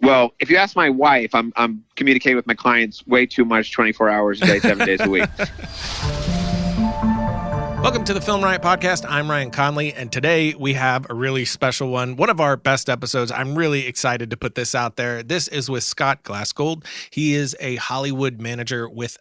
Well, if you ask my wife, I'm communicating with my clients way too much, 24 hours a day, 7 days a week. Welcome to the Film Riot Podcast. I'm Ryan Conley, and today we have a really special one of our best episodes. I'm really excited to put this out there. This is with Scott Glassgold. He is a Hollywood manager with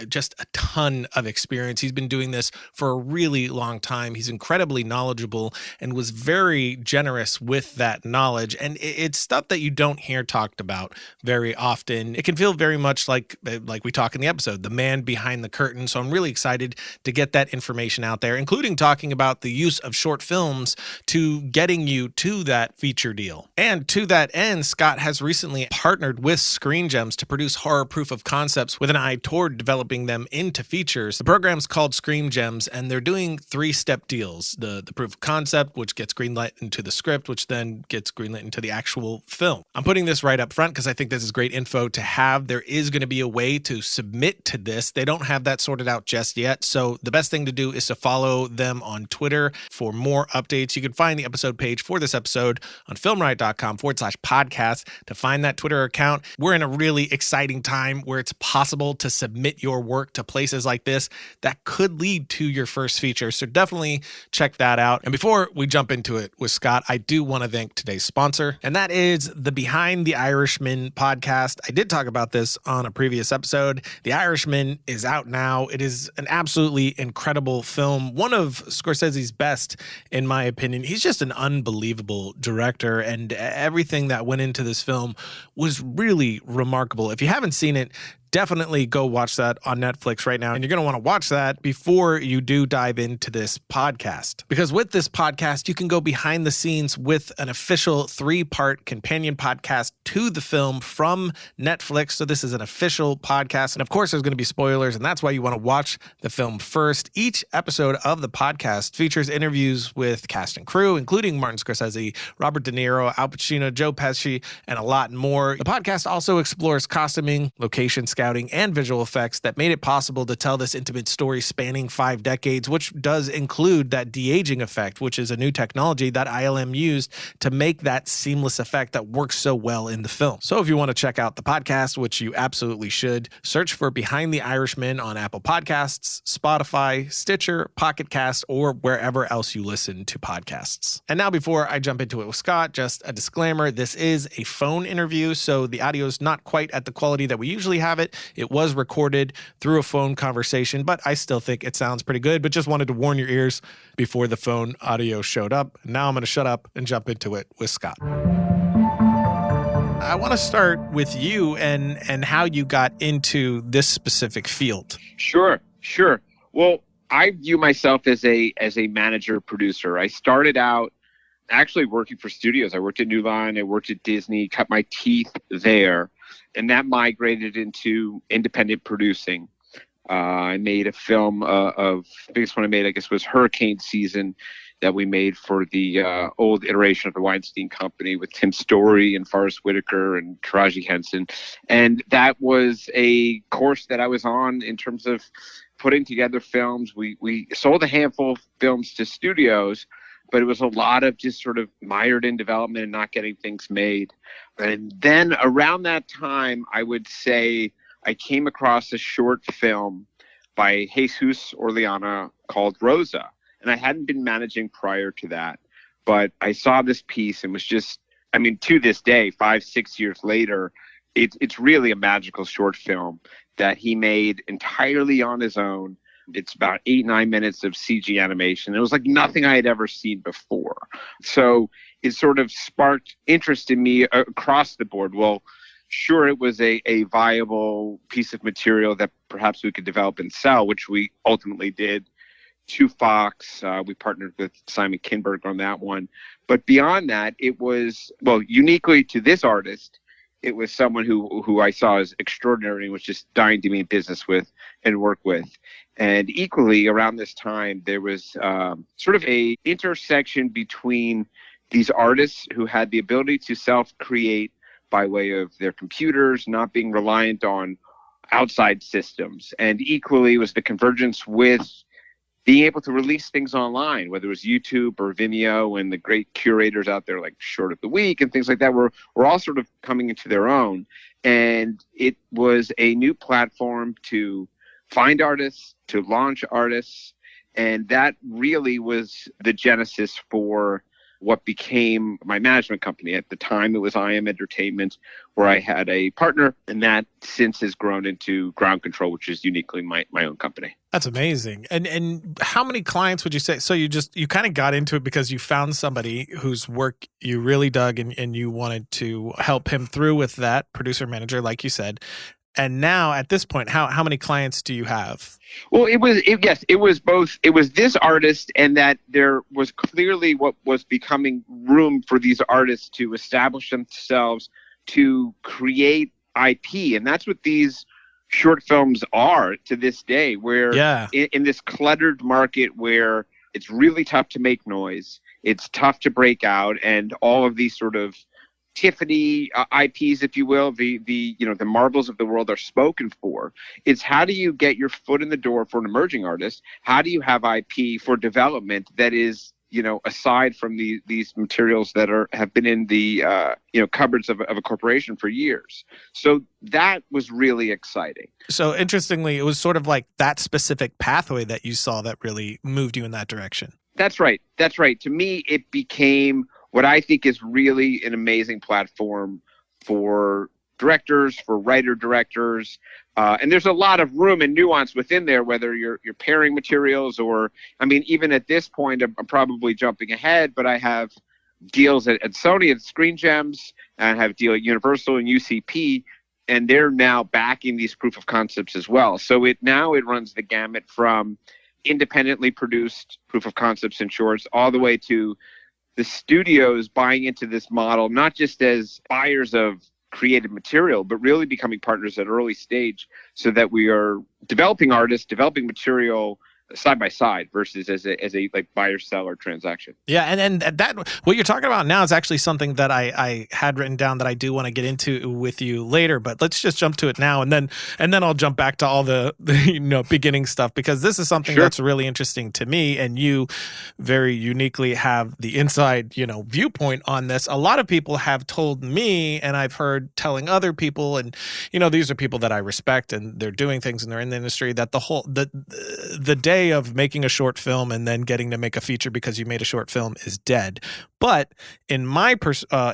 just a ton of experience. He's been doing this for a really long time. He's incredibly knowledgeable and was very generous with that knowledge. And it's stuff that you don't hear talked about very often. It can feel very much like we talk in the episode, the man behind the curtain. So I'm really excited to get that information out there, including talking about the use of short films to getting you to that feature deal. And to that end, Scott has recently partnered with Screen Gems to produce horror proof of concepts with an eye toward developing them into features. The program's called Screen Gems, and they're doing 3-step deals. The proof of concept, which gets greenlit into the script, which then gets greenlit into the actual film. I'm putting this right up front because I think this is great info to have. There is going to be a way to submit to this. They don't have that sorted out just yet. So the best thing to do is to follow them on Twitter for more updates. You can find the episode page for this episode on filmriot.com/podcast to find that Twitter account. We're in a really exciting time where it's possible to submit your work to places like this that could lead to your first feature. So definitely check that out. And before we jump into it with Scott, I do want to thank today's sponsor, and that is the Behind the Irishman podcast. I did talk about this on a previous episode. The Irishman is out now. It is an absolutely incredible film. One of Scorsese's best, in my opinion. He's just an unbelievable director, and everything that went into this film was really remarkable. If you haven't seen it, definitely go watch that on Netflix right now. And you're going to want to watch that before you do dive into this podcast. Because with this podcast, you can go behind the scenes with an official 3-part companion podcast to the film from Netflix. So this is an official podcast. And of course, there's going to be spoilers, and that's why you want to watch the film first. Each episode of the podcast features interviews with cast and crew, including Martin Scorsese, Robert De Niro, Al Pacino, Joe Pesci, and a lot more. The podcast also explores costuming, location scouting, and visual effects that made it possible to tell this intimate story spanning 5 decades, which does include that de-aging effect, which is a new technology that ILM used to make that seamless effect that works so well in the film. So if you want to check out the podcast, which you absolutely should, search for Behind the Irishman on Apple Podcasts, Spotify, Stitcher, Pocket Cast, or wherever else you listen to podcasts. And now before I jump into it with Scott, just a disclaimer, this is a phone interview, so the audio is not quite at the quality that we usually have it. It was recorded through a phone conversation, but I still think it sounds pretty good, but just wanted to warn your ears before the phone audio showed up. Now I'm going to shut up and jump into it with Scott. I want to start with you and how you got into this specific field. Sure. Well, I view myself as a manager producer. I started out actually working for studios. I worked at New Line, I worked at Disney, cut my teeth there. And that migrated into independent producing. I made a film the biggest one I made, I guess, was Hurricane Season, that we made for the old iteration of the Weinstein Company with Tim Story and Forrest Whitaker and Taraji Henson. And that was a course that I was on in terms of putting together films. We sold a handful of films to studios, but it was a lot of just sort of mired in development and not getting things made. And then around that time, I would say I came across a short film by Jesus Orellana called Rosa. And I hadn't been managing prior to that, but I saw this piece and was just, I mean, to this day, 5-6 years later, it's really a magical short film that he made entirely on his own. It's about 8-9 minutes of CG animation. It was like nothing I had ever seen before. So it sort of sparked interest in me across the board. Well, sure, it was a viable piece of material that perhaps we could develop and sell, which we ultimately did to Fox. We partnered with Simon Kinberg on that one. But beyond that, it was, well, uniquely to this artist, it was someone who I saw as extraordinary and was just dying to be in business with and work with. And equally around this time, there was sort of a intersection between these artists who had the ability to self-create by way of their computers, not being reliant on outside systems. And equally was the convergence with being able to release things online, whether it was YouTube or Vimeo, and the great curators out there like Short of the Week and things like that were all sort of coming into their own. And it was a new platform to find artists, to launch artists. And that really was the genesis for what became my management company. At the time, it was I Am Entertainment, where I had a partner, and that since has grown into Ground Control, which is uniquely my own company. That's amazing. And how many clients would you say? So you kind of got into it because you found somebody whose work you really dug and you wanted to help him through with that, producer manager, like you said. And now at this point, how many clients do you have? Well, it was both. It was this artist, and that there was clearly what was becoming room for these artists to establish themselves, to create IP. And that's what these short films are to this day, where in this cluttered market where it's really tough to make noise, it's tough to break out, and all of these sort of Tiffany IPs, if you will, the Marvels of the world are spoken for. It's how do you get your foot in the door for an emerging artist? How do you have IP for development that is, aside from these materials that have been in the cupboards of a corporation for years? So that was really exciting. So interestingly, it was sort of like that specific pathway that you saw that really moved you in that direction. That's right. To me, it became what I think is really an amazing platform for directors, for writer-directors. And there's a lot of room and nuance within there, whether you're pairing materials or, even at this point, I'm probably jumping ahead, but I have deals at Sony and Screen Gems, and I have a deal at Universal and UCP, and they're now backing these proof of concepts as well. So it runs the gamut from independently produced proof of concepts and shorts all the way to the studios buying into this model, not just as buyers of creative material, but really becoming partners at an early stage, so that we are developing artists, developing material side by side versus as a like buyer seller transaction. Yeah, and that what you're talking about now is actually something that I had written down that I do want to get into with you later, but let's just jump to it now, and then I'll jump back to all the beginning stuff, because this is something that's really interesting to me, and you very uniquely have the inside viewpoint on this. A lot of people have told me, and I've heard telling other people, and these are people that I respect, and they're doing things and they're in the industry, that the day of making a short film and then getting to make a feature because you made a short film is dead. But in my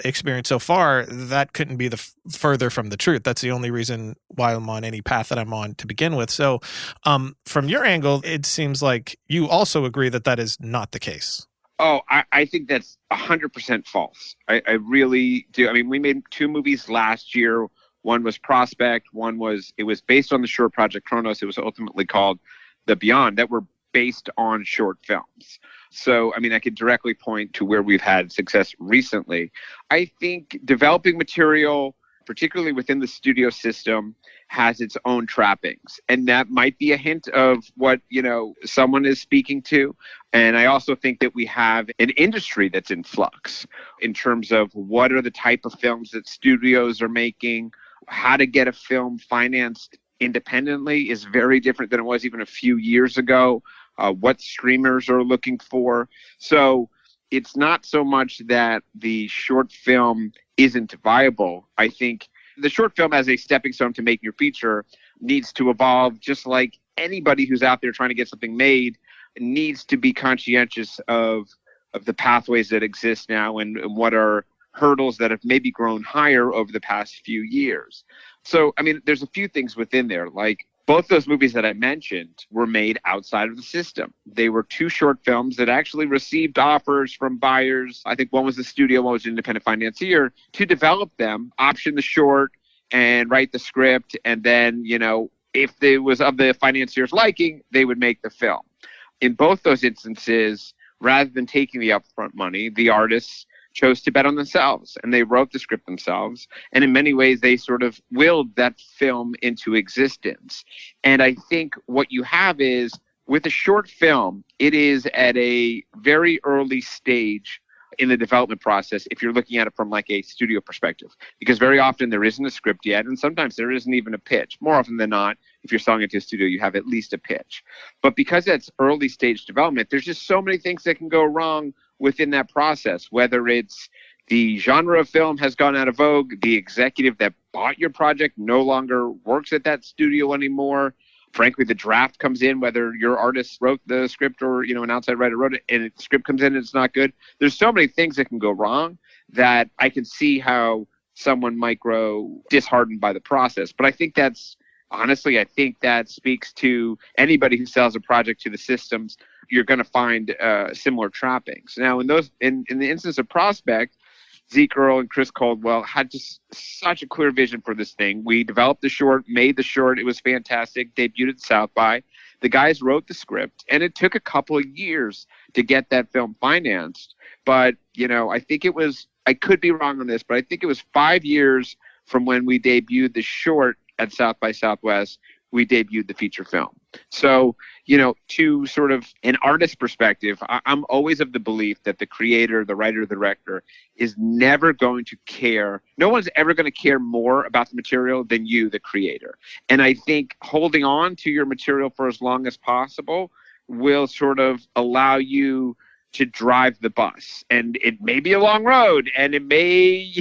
experience so far, that couldn't be further from the truth. That's the only reason why I'm on any path that I'm on to begin with. So from your angle, it seems like you also agree that is not the case. Oh, I think that's 100% false. I really do. We made 2 movies last year. One was Prospect. It was based on the short Project Chronos. It was ultimately called The Beyond, that were based on short films. So, I could directly point to where we've had success recently. I think developing material, particularly within the studio system, has its own trappings. And that might be a hint of what, someone is speaking to. And I also think that we have an industry that's in flux in terms of what are the type of films that studios are making, how to get a film financed independently is very different than it was even a few years ago. What streamers are looking for. So it's not so much that the short film isn't viable. I think the short film as a stepping stone to making your feature needs to evolve, just like anybody who's out there trying to get something made needs to be conscientious of the pathways that exist now and what are hurdles that have maybe grown higher over the past few years. So, there's a few things within there, like both those movies that I mentioned were made outside of the system. They were 2 short films that actually received offers from buyers. I think one was the studio, one was an independent financier, to develop them, option the short, and write the script. And then, if it was of the financier's liking, they would make the film. In both those instances, rather than taking the upfront money, the artists chose to bet on themselves, and they wrote the script themselves. And in many ways, they sort of willed that film into existence. And I think what you have is, with a short film, it is at a very early stage in the development process if you're looking at it from like a studio perspective, because very often there isn't a script yet, and sometimes there isn't even a pitch. More often than not, if you're selling it to a studio, you have at least a pitch. But because that's early stage development, there's just so many things that can go wrong within that process, whether it's the genre of film has gone out of vogue, the executive that bought your project no longer works at that studio anymore. Frankly, the draft comes in, whether your artist wrote the script or, an outside writer wrote it, and the script comes in and it's not good. There's so many things that can go wrong that I can see how someone might grow disheartened by the process. But I think I think that speaks to anybody who sells a project to the systems. You're going to find similar trappings. Now, in the instance of Prospect, Zeke Earl and Chris Caldwell had just such a clear vision for this thing. We developed the short, made the short. It was fantastic. Debuted at South by. The guys wrote the script, and it took a couple of years to get that film financed. But, I think it was, I could be wrong on this, but I think it was 5 years from when we debuted the short at South by Southwest, we debuted the feature film. So, to sort of an artist perspective, I'm always of the belief that the creator, the writer, the director is never going to care. No one's ever going to care more about the material than you, the creator. And I think holding on to your material for as long as possible will sort of allow you to drive the bus. And it may be a long road, and it may,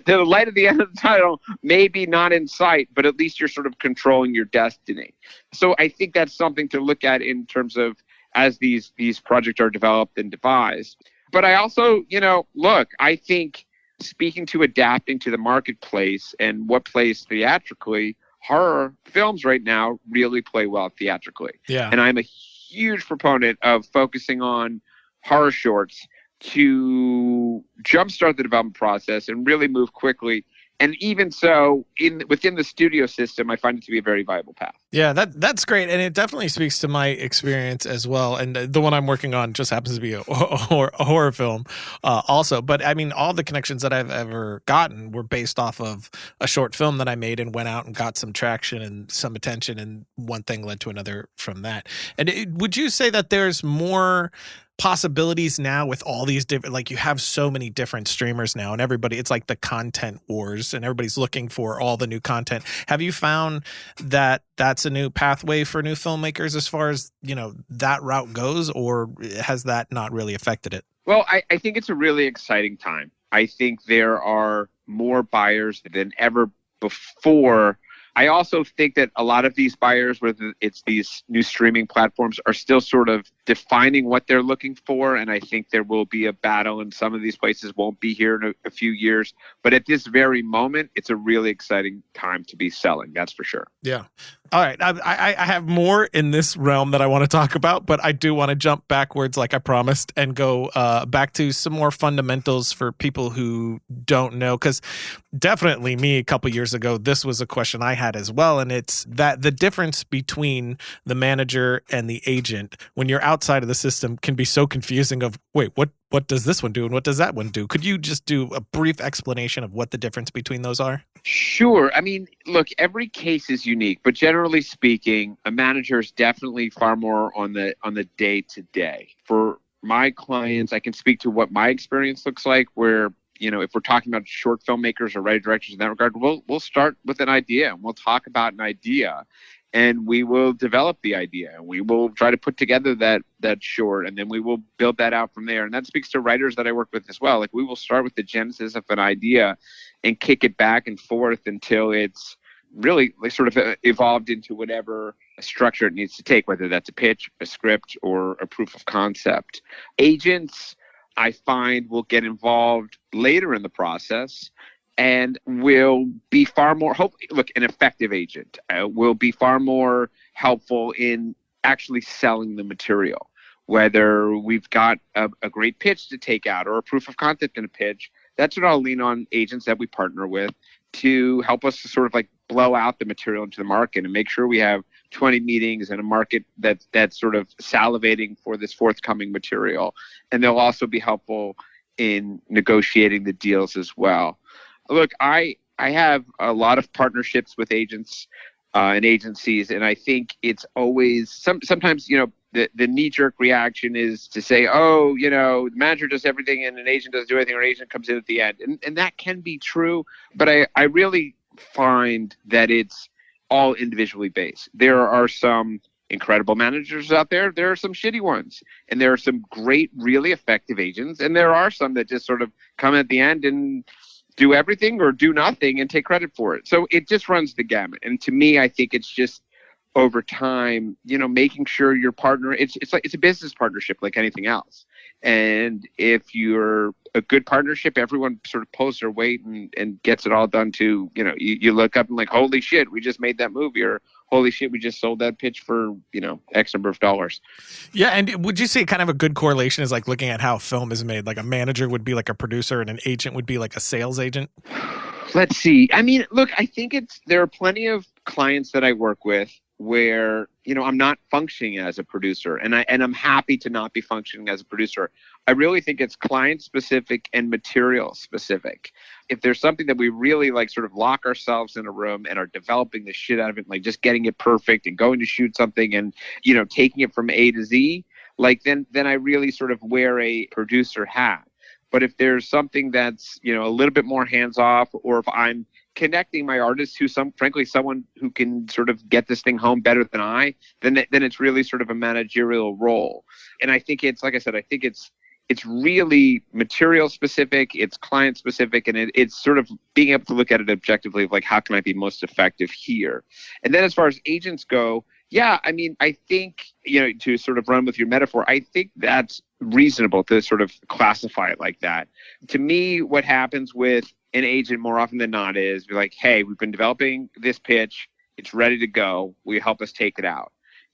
the light at the end of the tunnel may be not in sight, but at least you're sort of controlling your destiny. So I think that's something to look at in terms of as these projects are developed and devised. But I also, I think speaking to adapting to the marketplace and what plays theatrically, horror films right now really play well theatrically. Yeah. And I'm a huge proponent of focusing on horror shorts to jumpstart the development process and really move quickly. And even so, within the studio system, I find it to be a very viable path. Yeah, that's great. And it definitely speaks to my experience as well. And the one I'm working on just happens to be a horror film also. But I mean, all the connections that I've ever gotten were based off of a short film that I made and went out and got some traction and some attention. And one thing led to another from that. And would you say that there's more possibilities now with all these different, like you have so many different streamers now and everybody, it's like the content wars and everybody's looking for all the new content. Have you found that that's a new pathway for new filmmakers as far as, that route goes, or has that not really affected it? Well, I think it's a really exciting time. I think there are more buyers than ever before. I also think that a lot of these buyers, whether it's these new streaming platforms, are still sort of defining what they're looking for. And I think there will be a battle, and some of these places won't be here in a few years. But at this very moment, it's a really exciting time to be selling. That's for sure. Yeah. All right. I have more in this realm that I want to talk about, but I do want to jump backwards like I promised and go back to some more fundamentals for people who don't know. Because definitely me a couple years ago, this was a question I had as well. And it's that the difference between the manager and the agent when you're outside of the system can be so confusing of, wait, what does this one do and what does that one do? Could you just do a brief explanation of what the difference between those are? Sure. I mean, look, every case is unique, but generally speaking, a manager is definitely far more on the day to day. For my clients, I can speak to what my experience looks like, where, if we're talking about short filmmakers or writer directors in that regard, we'll start with an idea and we'll talk about an idea. And we will develop the idea, and we will try to put together that short, and then we will build that out from there. And that speaks to writers that I work with as well. Like, we will start with the genesis of an idea and kick it back and forth until it's really sort of evolved into whatever structure it needs to take, whether that's a pitch, a script, or a proof of concept. Agents, I find, will get involved later in the process and will be far more, an effective agent will be far more helpful in actually selling the material. Whether we've got a great pitch to take out or a proof of concept in a pitch, that's what I'll lean on agents that we partner with to help us to sort of like blow out the material into the market and make sure we have 20 meetings in a market that's sort of salivating for this forthcoming material. And they'll also be helpful in negotiating the deals as well. Look, I have a lot of partnerships with agents and agencies, and I think it's always sometimes, the knee-jerk reaction is to say, oh, the manager does everything and an agent doesn't do anything, or an agent comes in at the end. And that can be true, but I really find that it's all individually based. There are some incredible managers out there. There are some shitty ones. And there are some great, really effective agents. And there are some that just sort of come at the end and do everything or do nothing and take credit for it. So it just runs the gamut. And to me, I think it's just over time, making sure your partner, it's a business partnership like anything else. And if you're a good partnership, everyone sort of pulls their weight and gets it all done to, you look up and like, holy shit, we just made that movie, or holy shit, we just sold that pitch for, X number of dollars. Yeah. And would you say kind of a good correlation is like looking at how film is made? Like a manager would be like a producer and an agent would be like a sales agent? Let's see. I mean, look, I think there are plenty of clients that I work with where, I'm not functioning as a producer, and I'm happy to not be functioning as a producer. I really think it's client specific and material specific. If there's something that we really like sort of lock ourselves in a room and are developing the shit out of it, like just getting it perfect and going to shoot something and, taking it from A to Z, like then I really sort of wear a producer hat. But if there's something that's, a little bit more hands off, or if I'm connecting my artist to someone who can sort of get this thing home better than then it's really sort of a managerial role. And I think it's, like I said, I think it's really material specific, it's client specific, and it's sort of being able to look at it objectively of like, how can I be most effective here? And then as far as agents go, yeah, I mean, I think, to sort of run with your metaphor, I think that's reasonable to sort of classify it like that. To me, what happens with an agent more often than not is be like, hey, we've been developing this pitch. It's ready to go. Will you help us take it out?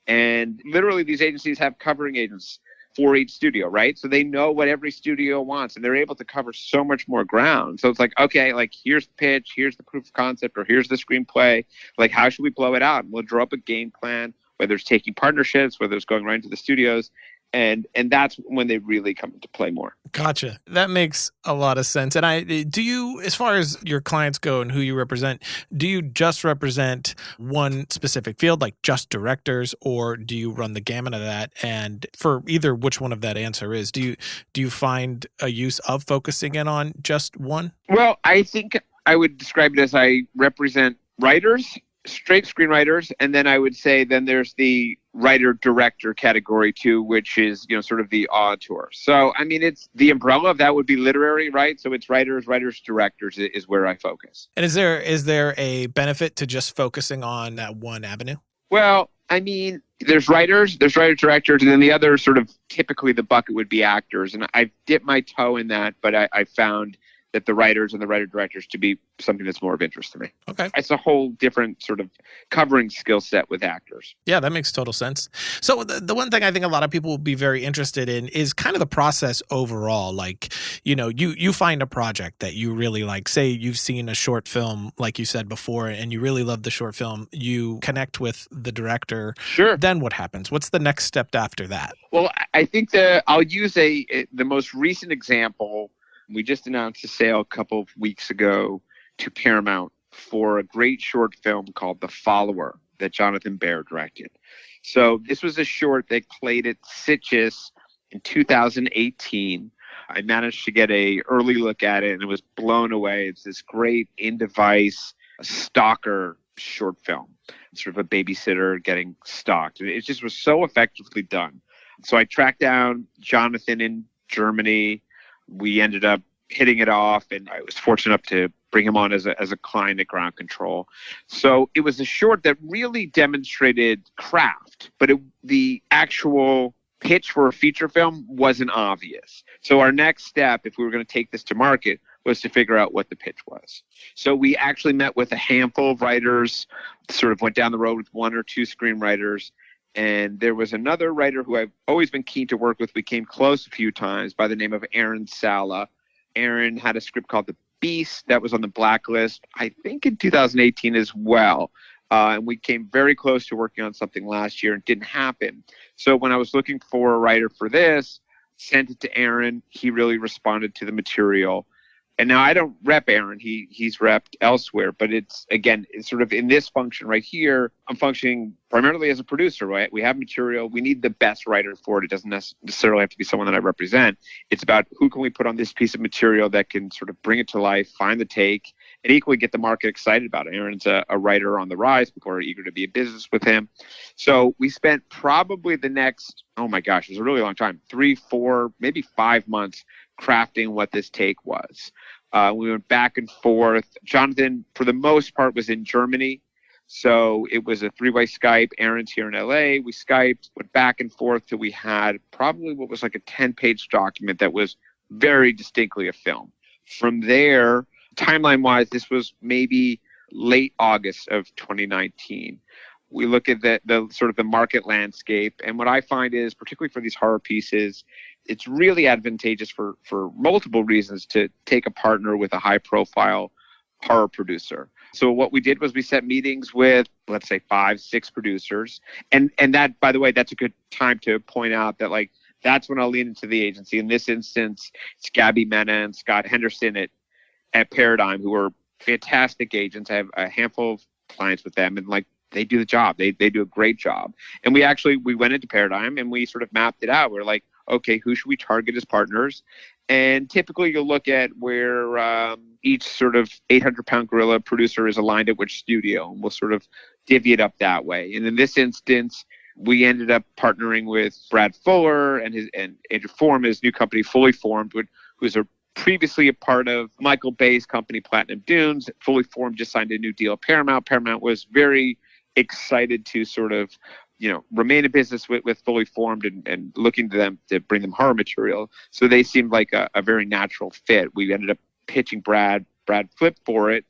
And literally these agencies have covering agents for each studio, right? So they know what every studio wants, and they're able to cover so much more ground. So it's like, okay, like here's the pitch, here's the proof of concept, or here's the screenplay. Like, how should we blow it out? And we'll draw up a game plan, whether it's taking partnerships, whether it's going right into the studios. And that's when they really come into play more. Gotcha. That makes a lot of sense. And do you, as far as your clients go and who you represent, do you just represent one specific field, like just directors, or do you run the gamut of that? And for either which one of that answer is, do you find a use of focusing in on just one? Well, I think I would describe it as I represent writers, straight screenwriters, and then I would say then there's the writer-director category too, which is, sort of the auteur. So, I mean, it's the umbrella of that would be literary, right? So it's writers, directors is where I focus. And is there a benefit to just focusing on that one avenue? Well, I mean, there's writers, directors, and then the other sort of typically the bucket would be actors. And I've dipped my toe in that, but I found that the writers and the writer-directors to be something that's more of interest to me. Okay. It's a whole different sort of covering skill set with actors. Yeah, that makes total sense. So the one thing I think a lot of people will be very interested in is kind of the process overall. Like, you find a project that you really like. Say you've seen a short film, like you said before, and you really love the short film. You connect with the director. Sure. Then what happens? What's the next step after that? Well, I think I'll use the most recent example. We just announced a sale a couple of weeks ago to Paramount for a great short film called The Follower that Jonathan Baer directed. So this was a short that played at Sitges in 2018. I managed to get an early look at it and it was blown away. It's this great in-device stalker short film, sort of a babysitter getting stalked. It just was so effectively done. So I tracked down Jonathan in Germany. We ended up hitting it off, and I was fortunate enough to bring him on as a client at Ground Control. So it was a short that really demonstrated craft, but the actual pitch for a feature film wasn't obvious. So our next step, if we were going to take this to market, was to figure out what the pitch was. So we actually met with a handful of writers, sort of went down the road with one or two screenwriters, and there was another writer who I've always been keen to work with. We came close a few times by the name of Aaron Sala. Aaron had a script called The Beast that was on the blacklist, I think in 2018 as well. And we came very close to working on something last year and it didn't happen. So when I was looking for a writer for this, sent it to Aaron. He really responded to the material. And now I don't rep Aaron. He's repped elsewhere, but it's sort of in this function right here. I'm functioning primarily as a producer, right? We have material. We need the best writer for it. It doesn't necessarily have to be someone that I represent. It's about who can we put on this piece of material that can sort of bring it to life, find the take, and equally get the market excited about it. Aaron's a writer on the rise. People are eager to be in business with him. So we spent probably the next, oh my gosh, it was a really long time, 3, 4, maybe 5 months crafting what this take was. We went back and forth. Jonathan, for the most part, was in Germany. So it was a 3-way Skype. Aaron's here in LA. We Skyped, went back and forth till we had probably what was like a 10-page document that was very distinctly a film. From there, timeline-wise, this was maybe late August of 2019. We look at the sort of the market landscape. And what I find is, particularly for these horror pieces, it's really advantageous for multiple reasons to take a partner with a high-profile horror producer. So what we did was we set meetings with, let's say, 5, 6 producers. And that, by the way, that's a good time to point out that, like, that's when I'll lean into the agency. In this instance, it's Gabby Mena and Scott Henderson at Paradigm, who are fantastic agents. I have a handful of clients with them, and, like, they do the job. They do a great job. And we went into Paradigm and we sort of mapped it out. We're like, okay, who should we target as partners? And typically you'll look at where each sort of 800-pound gorilla producer is aligned at which studio, and we'll sort of divvy it up that way. And in this instance, we ended up partnering with Brad Fuller and Andrew Form, his new company, Fully Formed, who's previously a part of Michael Bay's company, Platinum Dunes. Fully Formed just signed a new deal at Paramount. Paramount was very excited to sort of, remain in business with Fully Formed and looking to them to bring them horror material. So they seemed like a very natural fit. We ended up pitching Brad flipped for it.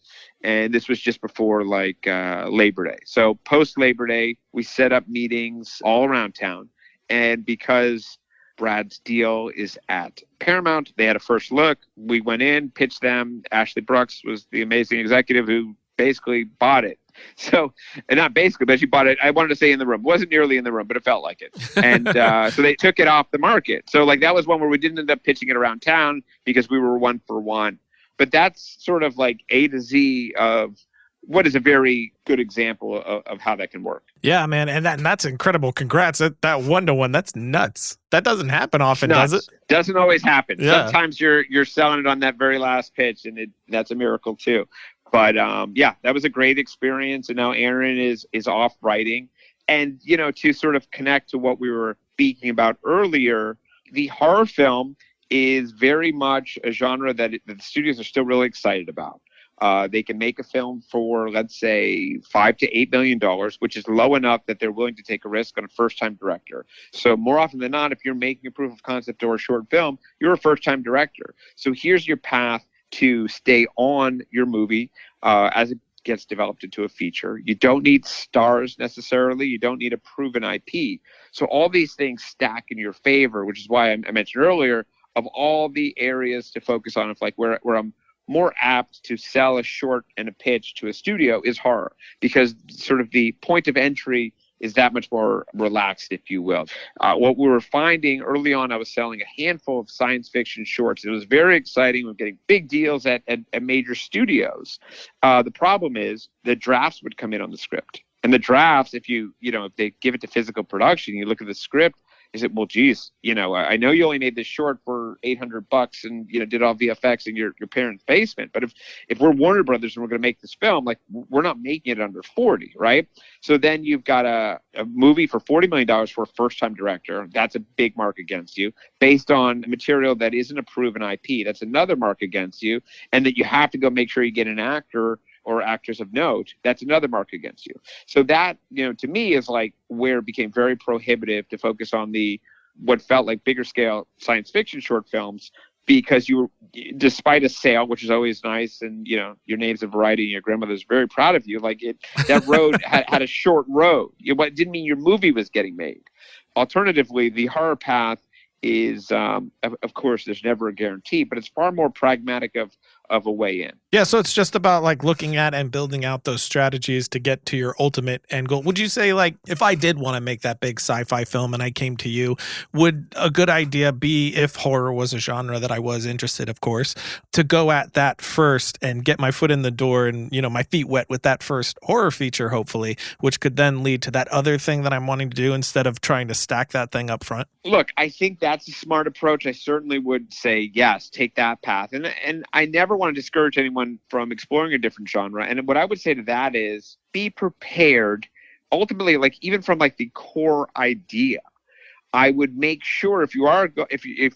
And this was just before Labor Day. So post Labor Day, we set up meetings all around town. And because Brad's deal is at Paramount, they had a first look. We went in, pitched them. Ashley Brooks was the amazing executive who basically bought it. So, and not basically, but she bought it. I wanted to say in the room. It wasn't nearly in the room, but it felt like it. And so they took it off the market. So that was one where we didn't end up pitching it around town because we were 1 for 1. But that's sort of like A to Z of what is a very good example of how that can work. Yeah, man. And that's incredible. Congrats. That 1-to-1, that's nuts. That doesn't happen often, does it? Doesn't always happen. Yeah. Sometimes you're selling it on that very last pitch, and that's a miracle too. But that was a great experience. And now Aaron is off writing. And, to sort of connect to what we were speaking about earlier, the horror film is very much a genre that the studios are still really excited about. They can make a film for, let's say, $5 to $8 million, which is low enough that they're willing to take a risk on a first-time director. So more often than not, if you're making a proof of concept or a short film, you're a first-time director. So here's your path to stay on your movie as it gets developed into a feature. You don't need stars necessarily. You don't need a proven IP. So all these things stack in your favor, which is why I mentioned earlier, of all the areas to focus on, of where I'm more apt to sell a short and a pitch to a studio is horror, because sort of the point of entry is that much more relaxed, if you will. What we were finding early on, I was selling a handful of science fiction shorts. It was very exciting. We were getting big deals at major studios. The problem is the drafts would come in on the script. And the drafts, if they give it to physical production, you look at the script, is it, well, geez, I know you only made this short for $800 and, did all VFX in your parents' basement. But if we're Warner Brothers and we're going to make this film, we're not making it under 40, right? So then you've got a movie for $40 million for a first-time director. That's a big mark against you. Based on material that isn't a proven IP, that's another mark against you. And that you have to go make sure you get an actor or actors of note, that's another mark against you. So that, to me, is where it became very prohibitive to focus on what felt like bigger scale science fiction short films, because despite a sale, which is always nice, and your name's a variety and your grandmother's very proud of you, that road had a short road. It didn't mean your movie was getting made. Alternatively, the horror path is, of course, there's never a guarantee, but it's far more pragmatic of of a way in. Yeah, so it's just about like looking at and building out those strategies to get to your ultimate end goal. Would you say, like, if I did want to make that big sci-fi film and I came to you, would a good idea be, if horror was a genre that I was interested, of course, to go at that first and get my foot in the door and, my feet wet with that first horror feature, hopefully, which could then lead to that other thing that I'm wanting to do instead of trying to stack that thing up front? Look, I think that's a smart approach. I certainly would say, yes, take that path. And I never want to discourage anyone from exploring a different genre. And what I would say to that is be prepared. Ultimately, like even from like the core idea, I would make sure if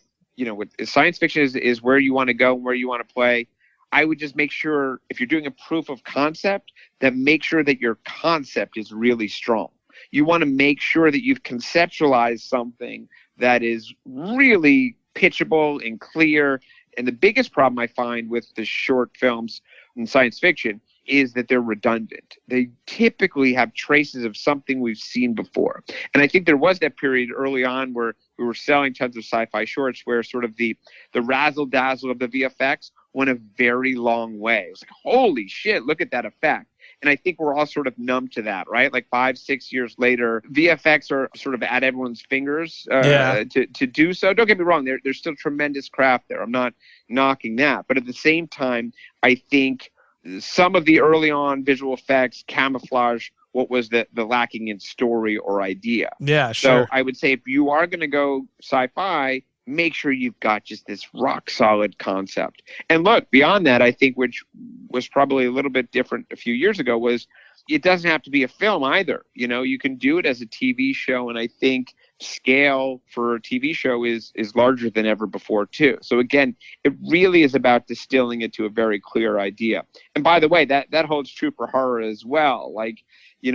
science fiction is where you want to go and where you want to play, I would just make sure if you're doing a proof of concept, that make sure that your concept is really strong. You want to make sure that you've conceptualized something that is really pitchable and clear. And the biggest problem I find with the short films in science fiction is that they're redundant. They typically have traces of something we've seen before. And I think there was that period early on where we were selling tons of sci-fi shorts where sort of the razzle-dazzle of the VFX went a very long way. It was like, holy shit, look at that effect. And I think we're all sort of numb to that, right? Like 5-6 years later, VFX are sort of at everyone's fingers to do so. Don't get me wrong, there's still tremendous craft there. I'm not knocking that. But at the same time, I think some of the early on visual effects camouflage what was the lacking in story or idea. Yeah, sure. So I would say if you are going to go sci-fi, make sure you've got just this rock solid concept. And look, beyond that, I think, which was probably a little bit different a few years ago, was it doesn't have to be a film either. You can do it as a TV show. And I think scale for a TV show is larger than ever before too. So again, it really is about distilling it to a very clear idea. And by the way, that holds true for horror as well. Like,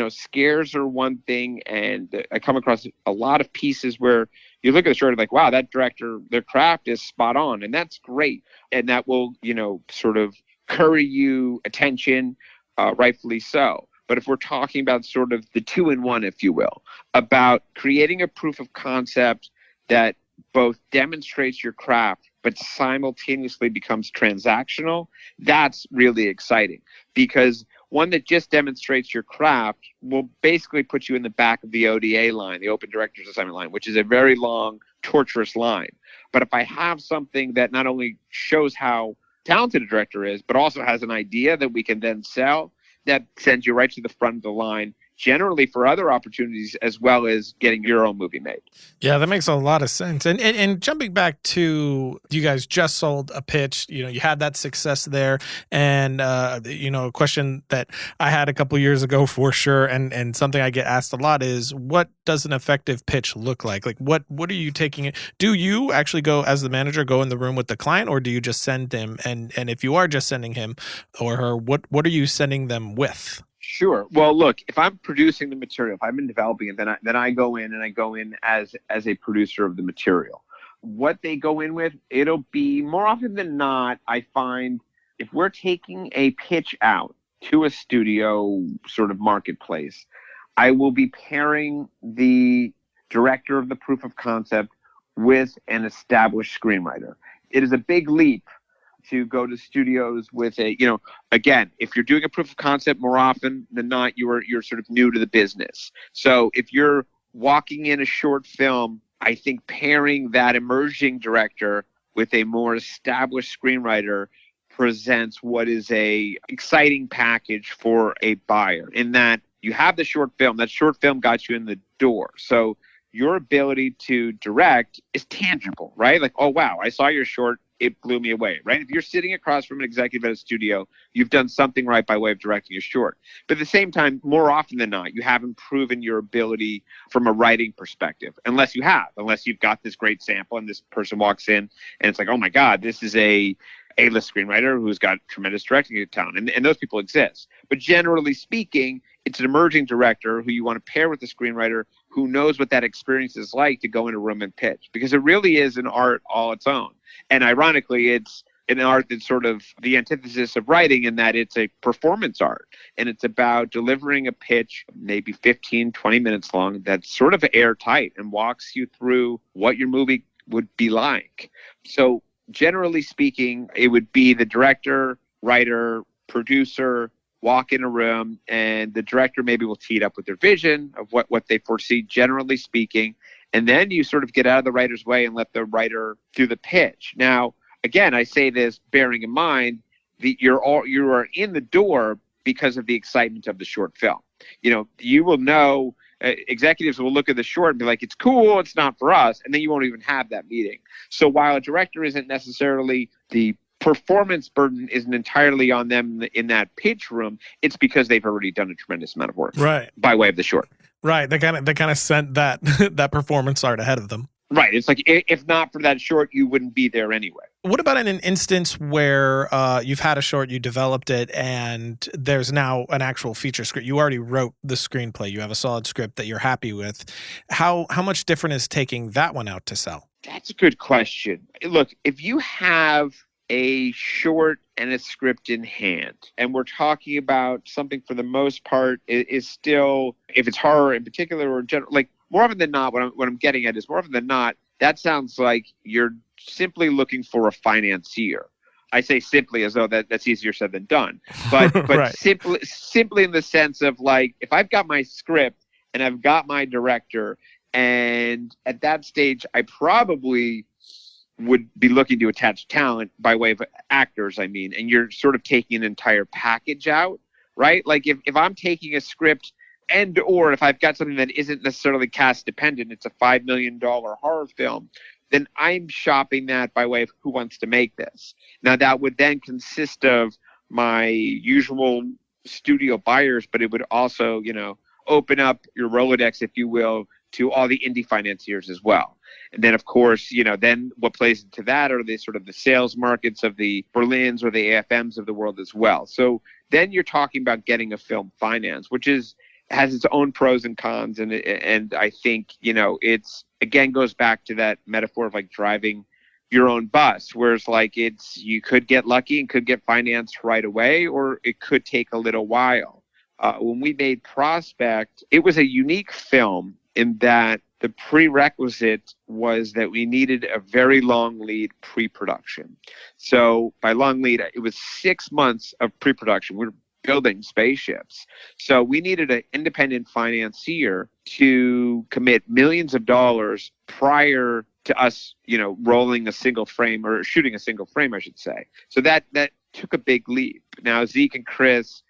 scares are one thing. And I come across a lot of pieces where you look at the short, like, wow, that director, their craft is spot on. And that's great. And that will, sort of curry you attention, rightfully so. But if we're talking about sort of the 2-in-1, if you will, about creating a proof of concept that both demonstrates your craft but simultaneously becomes transactional, that's really exciting. Because one that just demonstrates your craft will basically put you in the back of the ODA line, the Open Director's Assignment line, which is a very long, torturous line. But if I have something that not only shows how talented a director is, but also has an idea that we can then sell, that sends you right to the front of the line, generally for other opportunities as well as getting your own movie made. Yeah, that makes a lot of sense. And jumping back to, you guys just sold a pitch, you had that success there. And, a question that I had a couple years ago for sure, and something I get asked a lot is, what does an effective pitch look like? Like, what are you taking? Do you actually go, as the manager, go in the room with the client, or do you just send him? And if you are just sending him or her, what are you sending them with? Sure. Well, look, if I'm producing the material, if I've been developing it, then I go in as a producer of the material. What they go in with, it'll be more often than not, I find, if we're taking a pitch out to a studio sort of marketplace, I will be pairing the director of the proof of concept with an established screenwriter. It is a big leap to go to studios with again, if you're doing a proof of concept, more often than not, you're sort of new to the business. So if you're walking in a short film, I think pairing that emerging director with a more established screenwriter presents what is a exciting package for a buyer, in that you have the short film. That short film got you in the door. So your ability to direct is tangible, right? Like, oh, wow, I saw your short. It blew me away, right? If you're sitting across from an executive at a studio, you've done something right by way of directing a short. But at the same time, more often than not, you haven't proven your ability from a writing perspective, unless you've got this great sample and this person walks in and it's like, oh my God, this is a A-list screenwriter who's got tremendous directing talent. And those people exist. But generally speaking, it's an emerging director who you want to pair with a screenwriter who knows what that experience is like to go in a room and pitch, because it really is an art all its own. And ironically, it's an art that's sort of the antithesis of writing, in that it's a performance art. And it's about delivering a pitch, maybe 15, 20 minutes long, that's sort of airtight and walks you through what your movie would be like. So generally speaking, it would be the director, writer, producer walk in a room, and the director maybe will tee it up with their vision of what they foresee, generally speaking. And then you sort of get out of the writer's way and let the writer do the pitch. Now, again, I say this bearing in mind that you are in the door because of the excitement of the short film. You will know, executives will look at the short and be like, it's cool, it's not for us. And then you won't even have that meeting. So while a director isn't necessarily, the performance burden isn't entirely on them in that pitch room, it's because they've already done a tremendous amount of work by way of the short. Right. They kind of sent that performance art ahead of them. Right. It's like, if not for that short, you wouldn't be there anyway. What about in an instance where you've had a short, you developed it, and there's now an actual feature script? You already wrote the screenplay. You have a solid script that you're happy with. How much different is taking that one out to sell? That's a good question. Look, if you have a short and a script in hand, and we're talking about something for the most part is still, if it's horror in particular or general, like more often than not, what I'm getting at is more often than not, that sounds like you're simply looking for a financier. I say simply as though that's easier said than done, but right. simply in the sense of, like, if I've got my script and I've got my director, and at that stage I probably would be looking to attach talent by way of actors, and you're sort of taking an entire package out, right? Like if I'm taking a script or if I've got something that isn't necessarily cast dependent, it's a $5 million horror film, then I'm shopping that by way of who wants to make this. Now that would then consist of my usual studio buyers, but it would also, open up your Rolodex, if you will, to all the indie financiers as well. And then, of course, then what plays into that are the sort of the sales markets of the Berlins or the AFMs of the world as well. So then you're talking about getting a film financed, which has its own pros and cons. And I think, it's, again, goes back to that metaphor of like driving your own bus, whereas like you could get lucky and could get financed right away, or it could take a little while. When we made Prospect, it was a unique film in that the prerequisite was that we needed a very long lead pre-production. So by long lead, it was 6 months of pre-production. We were building spaceships. So we needed an independent financier to commit millions of dollars prior to us, rolling a single frame or shooting a single frame, I should say. So that took a big leap. Now, Zeke and Chris,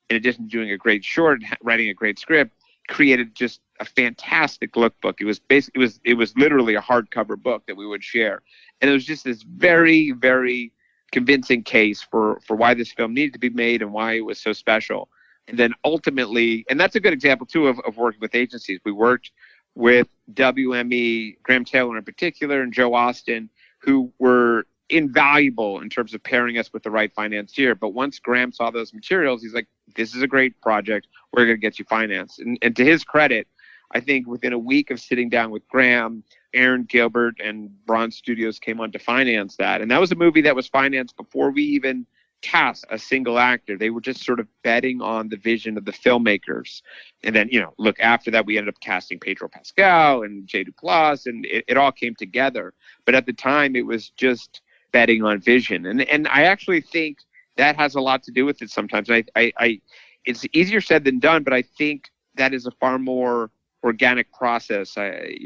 in addition to doing a great short, writing a great script, created just a fantastic lookbook. It was literally a hardcover book that we would share. And it was just this very, very convincing case for why this film needed to be made and why it was so special. And then ultimately, and that's a good example too of working with agencies. We worked with WME, Graham Taylor in particular, and Joe Austin, who were invaluable in terms of pairing us with the right financier. But once Graham saw those materials, he's like, this is a great project. We're going to get you financed. And to his credit, I think within a week of sitting down with Graham, Aaron Gilbert and Bronze Studios came on to finance that. And that was a movie that was financed before we even cast a single actor. They were just sort of betting on the vision of the filmmakers. And then, look, after that, we ended up casting Pedro Pascal and Jay Duplass, and it all came together. But at the time, it was just betting on vision. And I actually think that has a lot to do with it sometimes. It's easier said than done, but I think that is a far more organic process.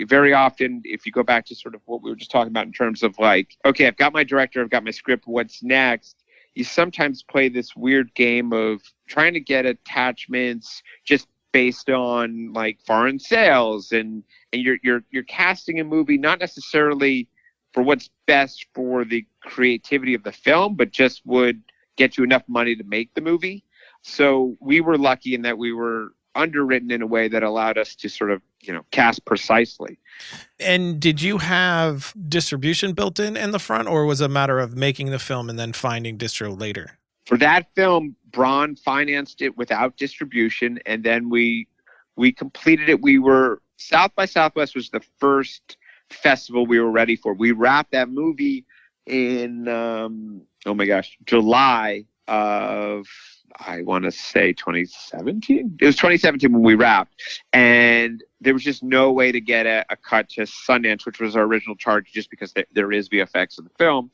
Very often, if you go back to sort of what we were just talking about in terms of like, okay, I've got my director, I've got my script, what's next? You sometimes play this weird game of trying to get attachments just based on like foreign sales, and you're casting a movie not necessarily for what's best for the creativity of the film, but just would get you enough money to make the movie. So we were lucky in that we were underwritten in a way that allowed us to sort of, cast precisely. And did you have distribution built in the front, or was it a matter of making the film and then finding distro later? For that film, Braun financed it without distribution, and then we completed it. We were, South by Southwest was the first festival we were ready for. We wrapped that movie in, July of, I want to say 2017. It was 2017 when we wrapped, and there was just no way to get a cut to Sundance, which was our original charge, just because there is VFX in the film.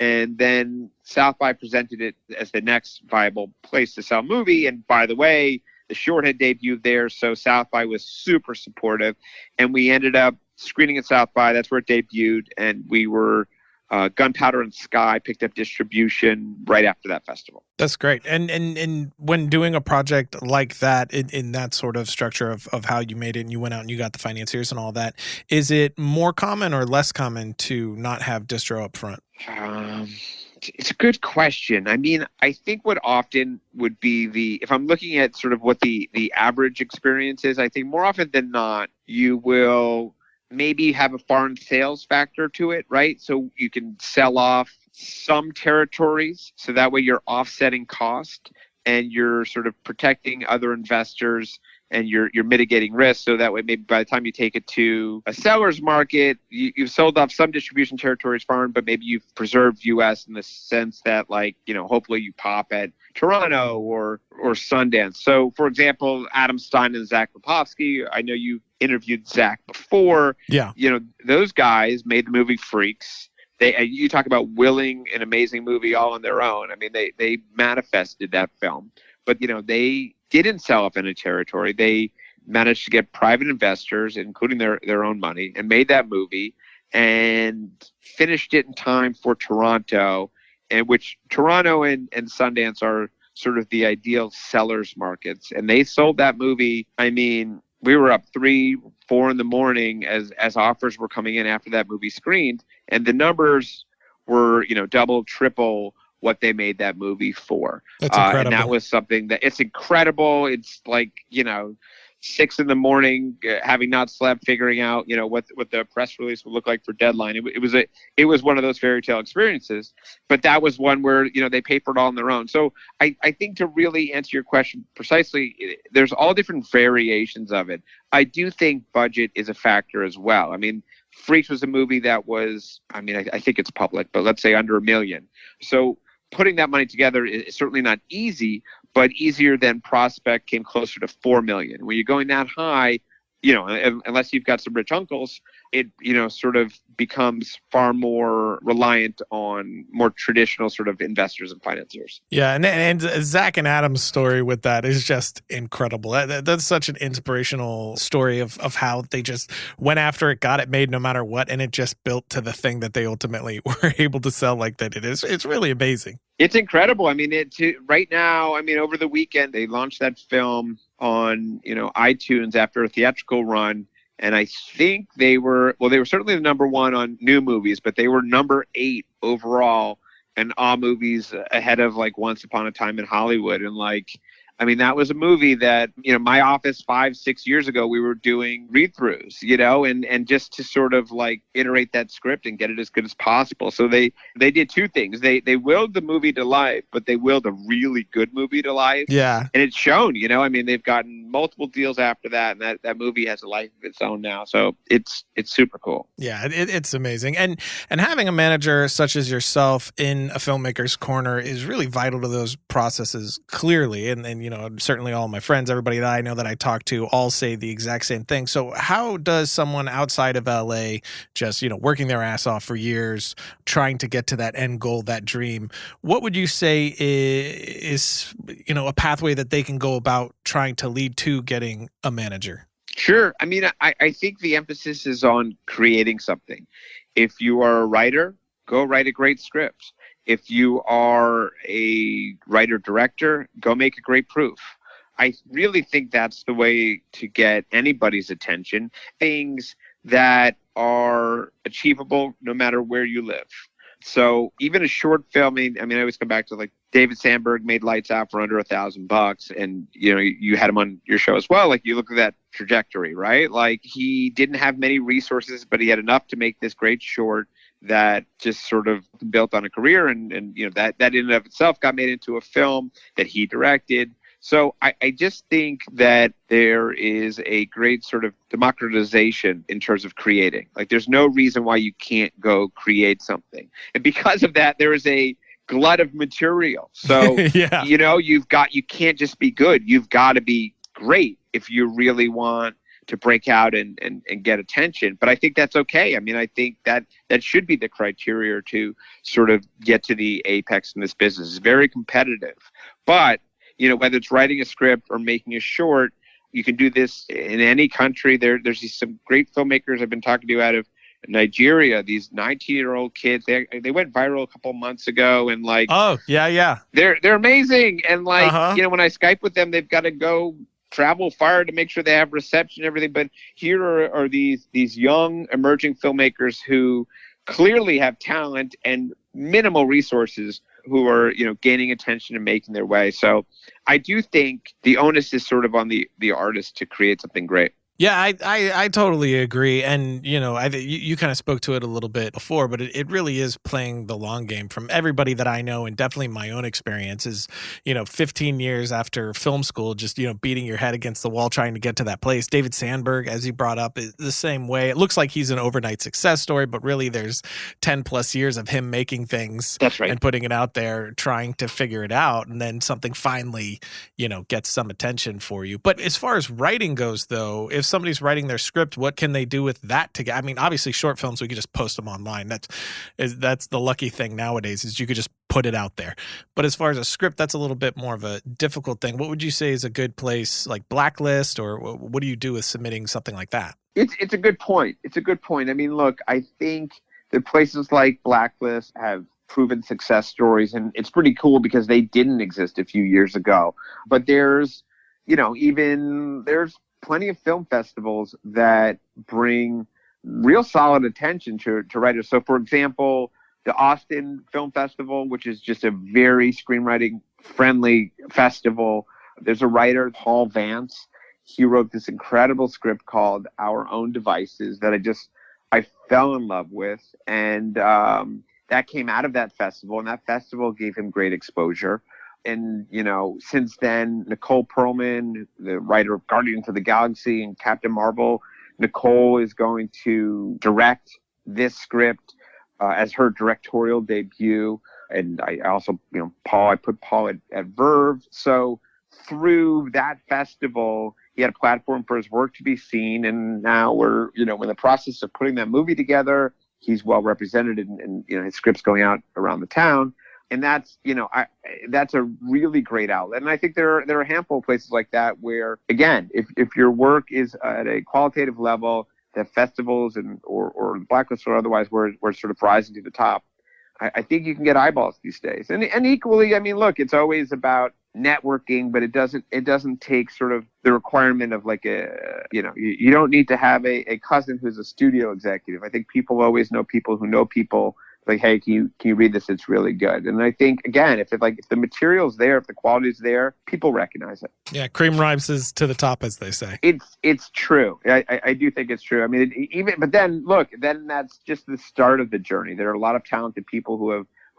And then South by presented it as the next viable place to sell movie. And by the way, the short had debuted there, so South by was super supportive. And we ended up screening at South by. That's where it debuted. And we were Gunpowder and Sky picked up distribution right after that festival. That's great. And when doing a project like that, in that sort of structure of how you made it and you went out and you got the financiers and all that, is it more common or less common to not have distro up front? It's a good question. I mean, I think what often would be if I'm looking at sort of what the average experience is, I think more often than not, you will maybe have a foreign sales factor to it, right? So you can sell off some territories, so that way you're offsetting cost and you're sort of protecting other investors and you're mitigating risk. So that way, maybe by the time you take it to a seller's market, you've sold off some distribution territories foreign, but maybe you've preserved U.S. in the sense that, like, hopefully you pop at Toronto or Sundance. So, for example, Adam Stein and Zach Lipovsky, I know you interviewed Zach before. Yeah. Those guys made the movie Freaks. You talk about willing an amazing movie all on their own. I mean, they manifested that film, but they didn't sell off any territory. They managed to get private investors, including their own money, and made that movie and finished it in time for Toronto, and which Toronto and Sundance are sort of the ideal sellers markets. And they sold that movie. I mean, we were up 3-4 in the morning as offers were coming in after that movie screened, and the numbers were double, triple what they made that movie for. That's incredible. And that was something that it's incredible. It's like 6 in the morning, having not slept, figuring out what the press release would look like for Deadline. It was one of those fairy tale experiences, but that was one where they paid for it all on their own. So I think, to really answer your question precisely, there's all different variations of it. I do think budget is a factor as well. I mean, Freaks was a movie that was, I think it's public, but let's say under $1 million. So putting that money together is certainly not easy, but easier than Prospect came closer to $4 million. When you're going that high, unless you've got some rich uncles, it, sort of becomes far more reliant on more traditional sort of investors and financiers. Yeah, and Zach and Adam's story with that is just incredible. That's such an inspirational story of how they just went after it, got it made no matter what, and it just built to the thing that they ultimately were able to sell like that it is. It's really amazing. It's incredible. I mean, right now, over the weekend, they launched that film on, iTunes after a theatrical run. And I think they were certainly the number one on new movies, but they were number 8 overall in all movies, ahead of like Once Upon a Time in Hollywood. And that was a movie that, my office 5-6 years ago, we were doing read-throughs, and just to sort of like iterate that script and get it as good as possible. So they did two things. They willed the movie to life, but they willed a really good movie to life. Yeah. And it's shown, they've gotten multiple deals after that, and that movie has a life of its own now. So it's super cool. Yeah, it's amazing. And having a manager such as yourself in a filmmaker's corner is really vital to those processes, clearly. And certainly all my friends, everybody that I know that I talk to, all say the exact same thing. So how does someone outside of LA, just, working their ass off for years, trying to get to that end goal, that dream, what would you say is a pathway that they can go about trying to lead to getting a manager? Sure. I think the emphasis is on creating something. If you are a writer, go write a great script. If you are a writer-director, go make a great proof. I really think that's the way to get anybody's attention. Things that are achievable no matter where you live. So even a short film, I always come back to like David Sandberg made Lights Out for under $1,000, and you had him on your show as well. Like, you look at that trajectory, right? Like, he didn't have many resources, but he had enough to make this great short that just sort of built on a career, and that in and of itself got made into a film that he directed. So I just think that there is a great sort of democratization in terms of creating. Like, there's no reason why you can't go create something. And because of that, there is a glut of material. So, yeah. you can't just be good. You've got to be great if you really want to break out and get attention. But I think that's okay. I mean, I think that should be the criteria to sort of get to the apex in this business. It's very competitive. But, whether it's writing a script or making a short, you can do this in any country. There's some great filmmakers I've been talking to out of Nigeria, these 19-year-old kids. They went viral a couple months ago, and oh yeah, they're amazing. And when I Skype with them, they've got to go travel far to make sure they have reception and everything. But here are these young emerging filmmakers who clearly have talent and minimal resources, who are gaining attention and making their way. So I do think the onus is sort of on the artist to create something great. Yeah, I totally agree. And, you kind of spoke to it a little bit before, but it really is playing the long game. From everybody that I know, and definitely my own experience is, 15 years after film school, just, beating your head against the wall trying to get to that place. David Sandberg, as you brought up, is the same way. It looks like he's an overnight success story, but really there's 10 plus years of him making things. That's right. And putting it out there, trying to figure it out. And then something finally, gets some attention for you. But as far as writing goes, though, if somebody's writing their script, what can they do with that to get? I mean, obviously short films, we could just post them online. That's the lucky thing nowadays, is you could just put it out there. But as far as a script, that's a little bit more of a difficult thing. What would you say is a good place, like Blacklist, or what do you do with submitting something like that? It's a good point. I mean, look, I think that places like Blacklist have proven success stories, and it's pretty cool because they didn't exist a few years ago. But there's plenty of film festivals that bring real solid attention to writers. So, for example, the Austin Film Festival, which is just a very screenwriting-friendly festival. There's a writer, Paul Vance. He wrote this incredible script called Our Own Devices that I fell in love with. And that came out of that festival, and that festival gave him great exposure. And, since then, Nicole Perlman, the writer of Guardians of the Galaxy and Captain Marvel, Nicole is going to direct this script as her directorial debut. And I also, I put Paul at Verve. So through that festival, he had a platform for his work to be seen. And now we're, in the process of putting that movie together. He's well represented, and his script's going out around the town. And that's, that's a really great outlet. And I think there are a handful of places like that where, again, if your work is at a qualitative level, that festivals or Blacklist or otherwise where it's sort of rising to the top, I think you can get eyeballs these days. And equally, I mean, look, it's always about networking, but it doesn't take sort of the requirement of like you don't need to have a cousin who's a studio executive. I think people always know people who know people. Like, hey, can you read this? It's really good. And I think, again, if the material's there, if the quality's there, people recognize it. Yeah, cream rises to the top, as they say. It's true. I do think it's true. I mean, but then that's just the start of the journey. There are a lot of talented people who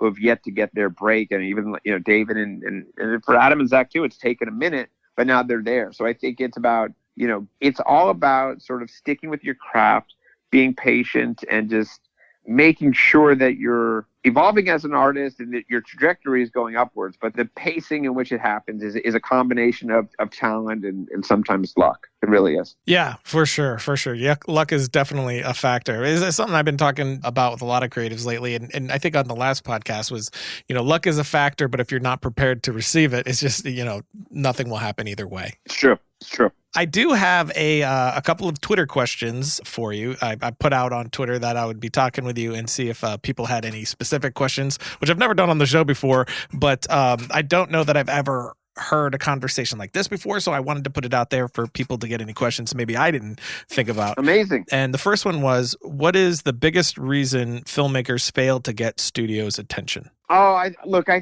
have yet to get their break, and even David and for Adam and Zach too. It's taken a minute, but now they're there. So I think it's about it's all about sort of sticking with your craft, being patient, and just making sure that you're evolving as an artist and that your trajectory is going upwards. But the pacing in which it happens is a combination of talent and sometimes luck. It really is. Yeah, for sure. Yeah, luck is definitely a factor. It's something I've been talking about with a lot of creatives lately. And I think on the last podcast was, luck is a factor, but if you're not prepared to receive it, it's just, nothing will happen either way. It's true. I do have a couple of Twitter questions for you. I put out on Twitter that I would be talking with you and see if people had any specific questions, which I've never done on the show before, but I don't know that I've ever heard a conversation like this before, so I wanted to put it out there for people to get any questions maybe I didn't think about. Amazing. And the first one was, what is the biggest reason filmmakers fail to get studios' attention? I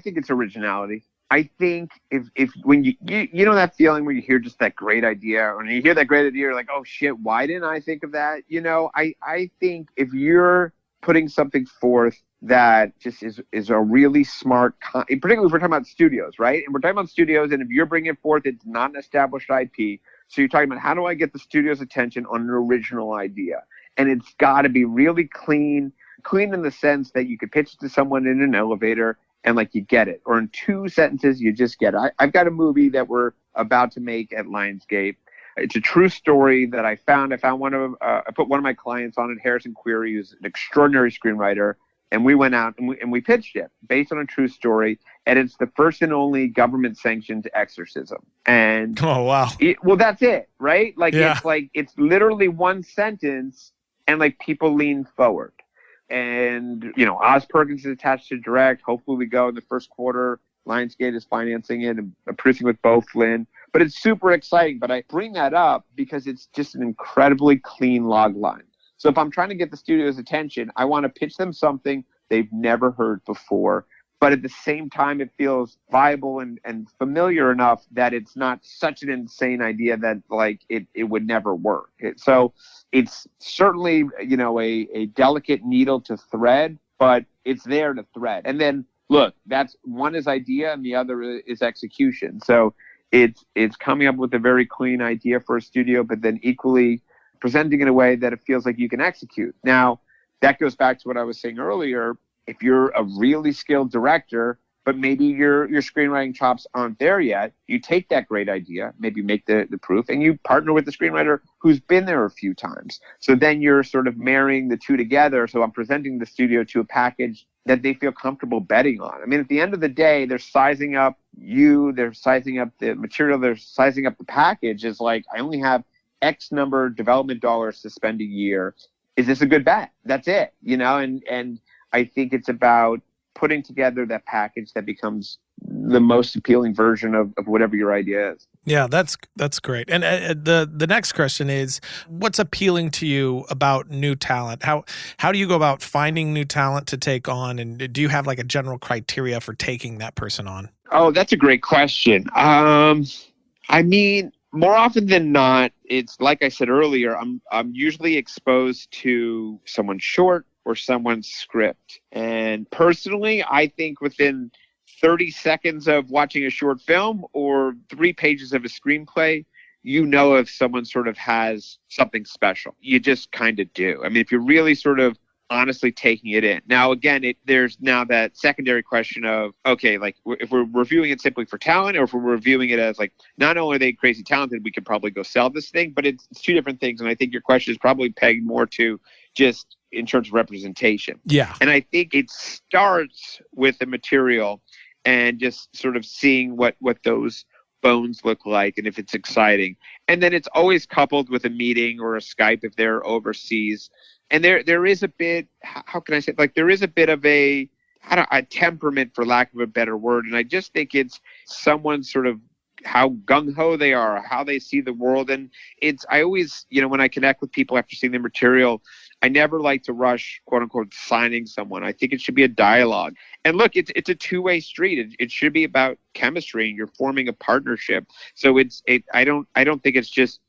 think it's originality. I think if when you that feeling where you hear just that great idea, or when you hear that great idea, you're like, oh shit, why didn't I think of that? I think if you're putting something forth that just is a really smart, particularly if we're talking about studios, right? And we're talking about studios, and if you're bringing forth, it's not an established IP. So you're talking about, how do I get the studio's attention on an original idea? And it's got to be really clean in the sense that you could pitch it to someone in an elevator and like you get it, or in 2 sentences you just get it. I've got a movie that we're about to make at Lionsgate It's a true story that I found. I put one of my clients on it, Harrison Query, who's an extraordinary screenwriter. And we went out and we pitched it based on a true story. And it's the first and only government-sanctioned exorcism. And oh, wow. Well, that's it, right? Yeah. It's literally one sentence and like people lean forward. And, Oz Perkins is attached to direct. Hopefully we go in the first quarter. Lionsgate is financing it and producing with Bo Flynn. But it's super exciting. But I bring that up because it's just an incredibly clean log line. So if I'm trying to get the studio's attention, I want to pitch them something they've never heard before. But at the same time, it feels viable and familiar enough that it's not such an insane idea that it would never work. So it's certainly, a delicate needle to thread, but it's there to thread. And then look, that's one is idea and the other is execution. So it's coming up with a very clean idea for a studio, but then equally presenting in a way that it feels like you can execute. Now, that goes back to what I was saying earlier. If you're a really skilled director, but maybe your screenwriting chops aren't there yet, you take that great idea, maybe make the proof, and you partner with the screenwriter who's been there a few times. So then you're sort of marrying the two together. So I'm presenting the studio to a package that they feel comfortable betting on. I mean, at the end of the day, they're sizing up they're sizing up the material, they're sizing up the package. Is like, I only have X number of development dollars to spend a year. Is this a good bet? That's it, and I think it's about putting together that package that becomes the most appealing version of whatever your idea is. Yeah, that's great. And the next question is, what's appealing to you about new talent? How do you go about finding new talent to take on? And do you have like a general criteria for taking that person on? Oh, that's a great question. I mean, more often than not, it's like I said earlier, I'm usually exposed to someone's short or someone's script. And personally, I think within 30 seconds of watching a short film or 3 pages of a screenplay, if someone sort of has something special. You just kind of do. I mean, if you're really sort of honestly taking it in. Now, again, there's now that secondary question of, okay, like if we're reviewing it simply for talent, or if we're reviewing it as like, not only are they crazy talented, we could probably go sell this thing, but it's two different things. And I think your question is probably pegged more to just in terms of representation. Yeah. And I think it starts with the material and just sort of seeing what those bones look like and if it's exciting. And then it's always coupled with a meeting or a Skype if they're overseas. And there is a bit, how can I say, like there is a bit of a temperament, for lack of a better word. And I just think it's someone sort of how gung-ho they are, how they see the world. And I always, when I connect with people after seeing the material, I never like to rush, quote unquote, signing someone. I think it should be a dialogue. And look, it's a two-way street. It should be about chemistry, and you're forming a partnership. So I don't think it's just,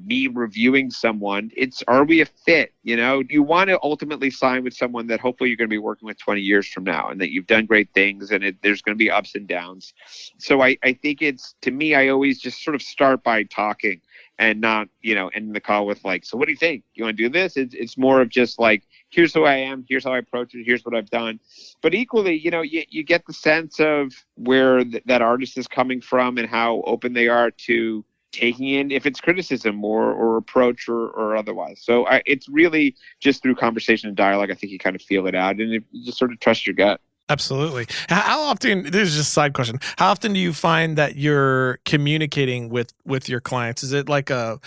me reviewing someone. It's, are we a fit? You want to ultimately sign with someone that hopefully you're going to be working with 20 years from now, and that you've done great things, and there's going to be ups and downs. So I think to me, I always just sort of start by talking and not, end the call with like, so what do you think? You want to do this? It's more of just like, here's who I am, here's how I approach it, here's what I've done. But equally, you get the sense of where that artist is coming from and how open they are to taking in if it's criticism or approach or otherwise. So it's really just through conversation and dialogue. I think you kind of feel it out, and you just sort of trust your gut. Absolutely. How often, this is just a side question, how often do you find that you're communicating with your clients? Is it like a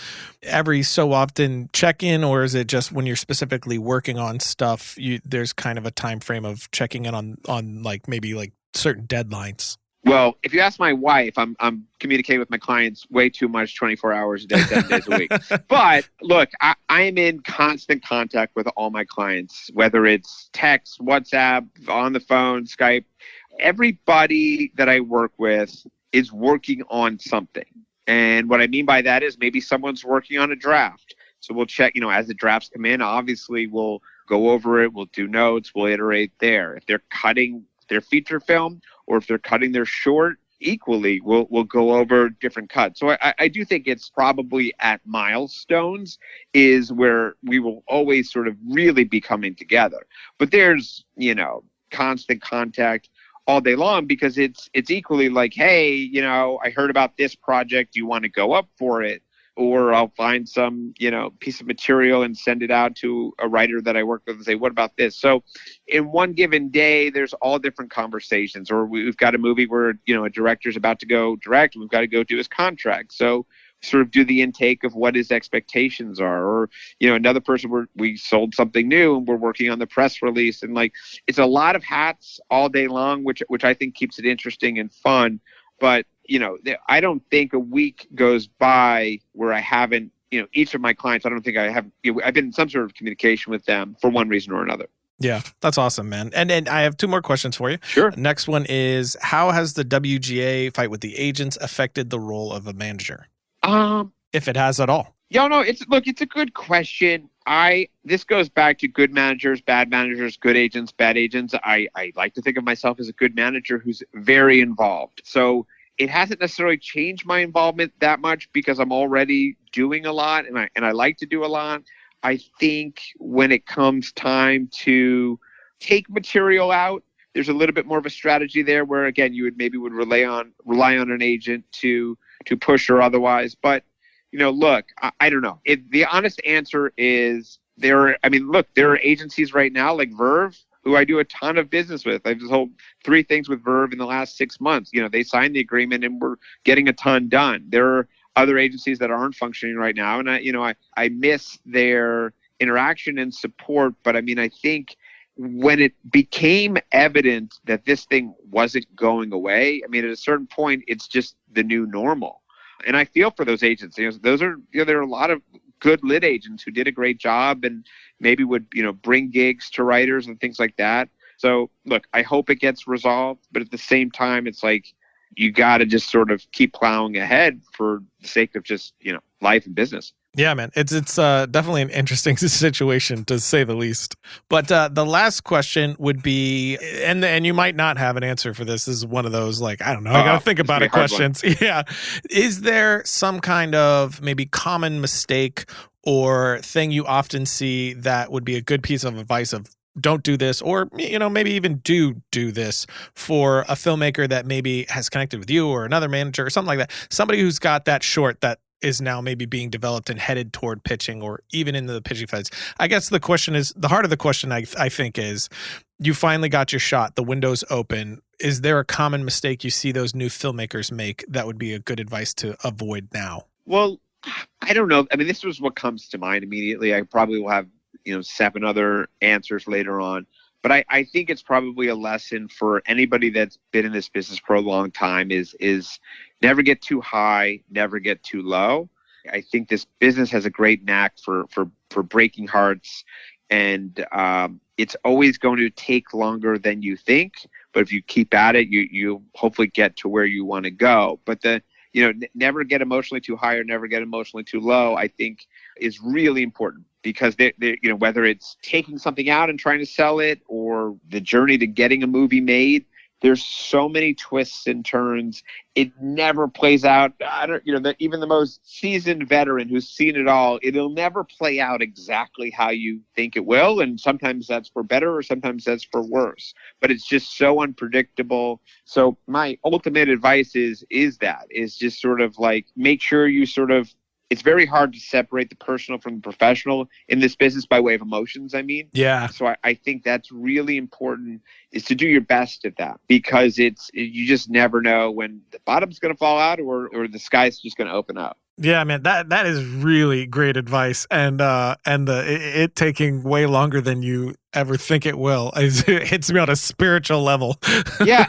every so often check-in, or is it just when you're specifically working on stuff, there's kind of a time frame of checking in on like maybe like certain deadlines? Well, if you ask my wife, I'm communicating with my clients way too much, 24 hours a day, 7 days a week. But look, I am in constant contact with all my clients, whether it's text, WhatsApp, on the phone, Skype. Everybody that I work with is working on something. And what I mean by that is maybe someone's working on a draft. So we'll check, as the drafts come in, obviously we'll go over it, we'll do notes, we'll iterate there. If they're cutting their feature film, or if they're cutting their short, equally, we'll go over different cuts. So I do think it's probably at milestones is where we will always sort of really be coming together. But there's, constant contact all day long, because it's equally like, hey, I heard about this project. Do you want to go up for it? or I'll find some, piece of material and send it out to a writer that I work with and say, what about this? So in one given day, there's all different conversations. Or we've got a movie where, a director's about to go direct, and we've got to go do his contract. So sort of do the intake of what his expectations are. Or, another person where we sold something new and we're working on the press release. And it's a lot of hats all day long, which I think keeps it interesting and fun. But I don't think a week goes by where I haven't, each of my clients, I don't think I have, I've been in some sort of communication with them for one reason or another. Yeah, that's awesome, man. And I have two more questions for you. Sure. Next one is, how has the WGA fight with the agents affected the role of a manager? If it has at all. Yeah, no, it's a good question. This goes back to good managers, bad managers, good agents, bad agents. I like to think of myself as a good manager who's very involved. So it hasn't necessarily changed my involvement that much because I'm already doing a lot and I like to do a lot. I think when it comes time to take material out, there's a little bit more of a strategy there where, again, you would rely on an agent to push or otherwise. But, look, I don't know. The honest answer is there are agencies right now like Verve, who I do a ton of business with. I've sold 3 things with Verve in the last 6 months. They signed the agreement and we're getting a ton done. There are other agencies that aren't functioning right now. And I miss their interaction and support. But I think when it became evident that this thing wasn't going away, at a certain point, it's just the new normal. And I feel for those agents. Those are, there are a lot of good lit agents who did a great job and maybe would, bring gigs to writers and things like that. So look, I hope it gets resolved, but at the same time, it's you got to just sort of keep plowing ahead for the sake of just, life and business. Yeah, man, it's definitely an interesting situation to say the least. But the last question would be, and you might not have an answer for this. This is one of those I don't know, I got to think about it questions. Yeah, is there some kind of maybe common mistake or thing you often see that would be a good piece of advice of don't do this, or maybe even do this for a filmmaker that maybe has connected with you or another manager or something like that? Somebody who's got that short that is now maybe being developed and headed toward pitching or even into the pitching phase. I guess the question is, the heart of the question I think is, you finally got your shot, the window's open. Is there a common mistake you see those new filmmakers make that would be a good advice to avoid now? Well, I don't know. This was what comes to mind immediately. I probably will have 7 other answers later on. But I think it's probably a lesson for anybody that's been in this business for a long time is never get too high, never get too low. I think this business has a great knack for breaking hearts, and it's always going to take longer than you think. But if you keep at it, you hopefully get to where you want to go. But never get emotionally too high or never get emotionally too low, I think is really important. Because whether it's taking something out and trying to sell it or the journey to getting a movie made, there's so many twists and turns. It never plays out. Even the most seasoned veteran who's seen it all, it'll never play out exactly how you think it will. And sometimes that's for better or sometimes that's for worse. But it's just so unpredictable. So my ultimate advice is just sort of make sure you sort of, it's very hard to separate the personal from the professional in this business by way of emotions, Yeah. So I think that's really important, is to do your best at that, because you just never know when the bottom's going to fall out or the sky's just going to open up. Yeah, man, that is really great advice, and it taking way longer than you ever think it will. It hits me on a spiritual level. Yeah,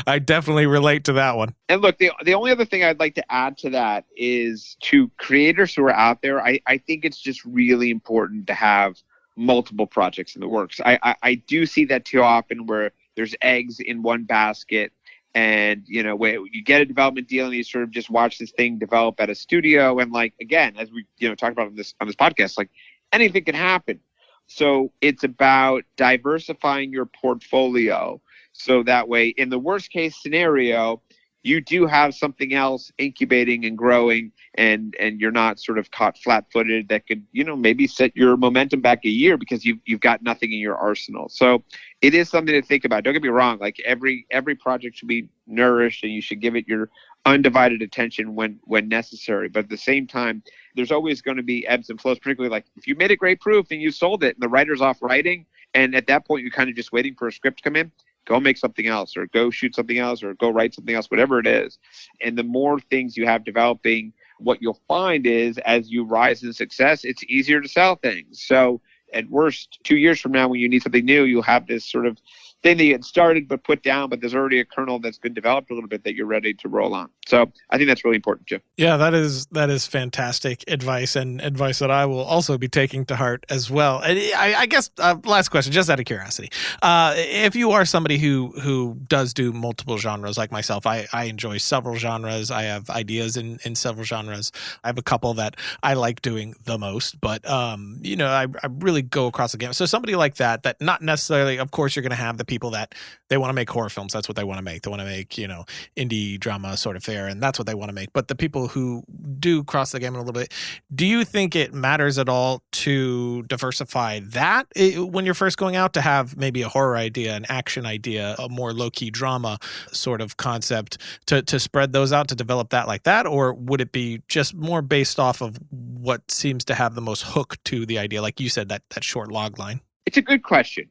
I definitely relate to that one. And look, the only other thing I'd like to add to that is, to creators who are out there, I think it's just really important to have multiple projects in the works. I do see that too often where there's eggs in one basket. And, when you get a development deal and you sort of just watch this thing develop at a studio, and again, as we, talked about on this podcast, anything can happen. So it's about diversifying your portfolio. So that way, in the worst case scenario, you do have something else incubating and growing, and you're not sort of caught flat-footed that could, maybe set your momentum back a year because you've got nothing in your arsenal. So it is something to think about. Don't get me wrong. Like every project should be nourished, and you should give it your undivided attention when necessary. But at the same time, there's always going to be ebbs and flows, particularly like if you made a great proof and you sold it and the writer's off writing, and at that point you're kind of just waiting for a script to come in, go make something else, or go shoot something else, or go write something else, whatever it is. And the more things you have developing, what you'll find is as you rise in success, it's easier to sell things. So at worst, 2 years from now, when you need something new, you'll have this sort of thing that you had started but put down, but there's already a kernel that's been developed a little bit that you're ready to roll on. So I think that's really important, Jim. Yeah, that is fantastic advice, and advice that I will also be taking to heart as well. And I guess last question, just out of curiosity, if you are somebody who does do multiple genres like myself, I enjoy several genres. I have ideas in several genres. I have a couple that I like doing the most, but I really go across the gamut. So somebody like that not necessarily, of course, you're going to have the people that they want to make horror films. That's what they want to make. They want to make, indie drama sort of fare, and that's what they want to make. But the people who do cross the gamut a little bit, do you think it matters at all to diversify that when you're first going out, to have maybe a horror idea, an action idea, a more low-key drama sort of concept, to spread those out, to develop that like that? Or would it be just more based off of what seems to have the most hook to the idea? Like you said, that short log line. It's a good question.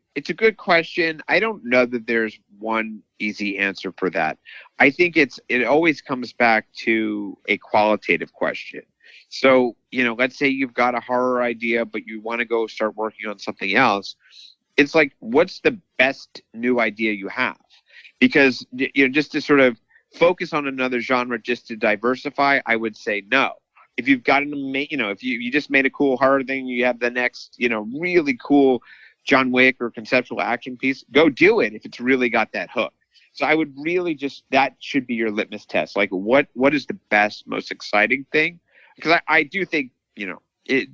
I don't know that there's one easy answer for that. I think it always comes back to a qualitative question. So, let's say you've got a horror idea, but you want to go start working on something else. It's like, what's the best new idea you have? Because, just to sort of focus on another genre just to diversify, I would say no. If you've got if you just made a cool horror thing, you have the next, really cool John Wick or conceptual action piece, go do it if it's really got that hook. So I would really that should be your litmus test. Like what is the best, most exciting thing? Because I do think,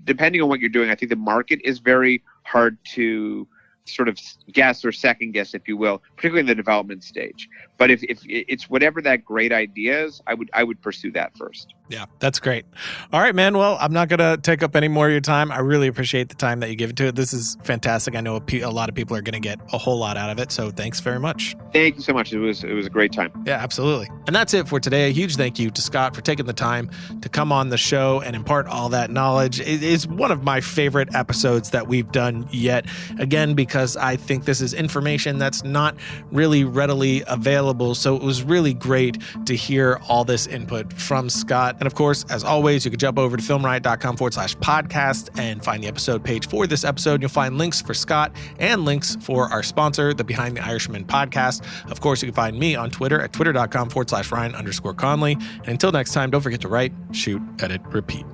depending on what you're doing, I think the market is very hard to sort of guess or second guess, if you will, particularly in the development stage. But if it's whatever that great idea is, I would pursue that first. Yeah, that's great. All right, man. Well, I'm not going to take up any more of your time. I really appreciate the time that you give it to it. This is fantastic. I know a lot of people are going to get a whole lot out of it. So thanks very much. Thank you so much. It was a great time. Yeah, absolutely. And that's it for today. A huge thank you to Scott for taking the time to come on the show and impart all that knowledge. It is one of my favorite episodes that we've done yet. Again, because I think this is information that's not really readily available. So it was really great to hear all this input from Scott. And of course, as always, you can jump over to filmriot.com/podcast and find the episode page for this episode. You'll find links for Scott and links for our sponsor, the Behind the Irishman podcast. Of course, you can find me on Twitter at twitter.com/Ryan_Conley. And until next time, don't forget to write, shoot, edit, repeat.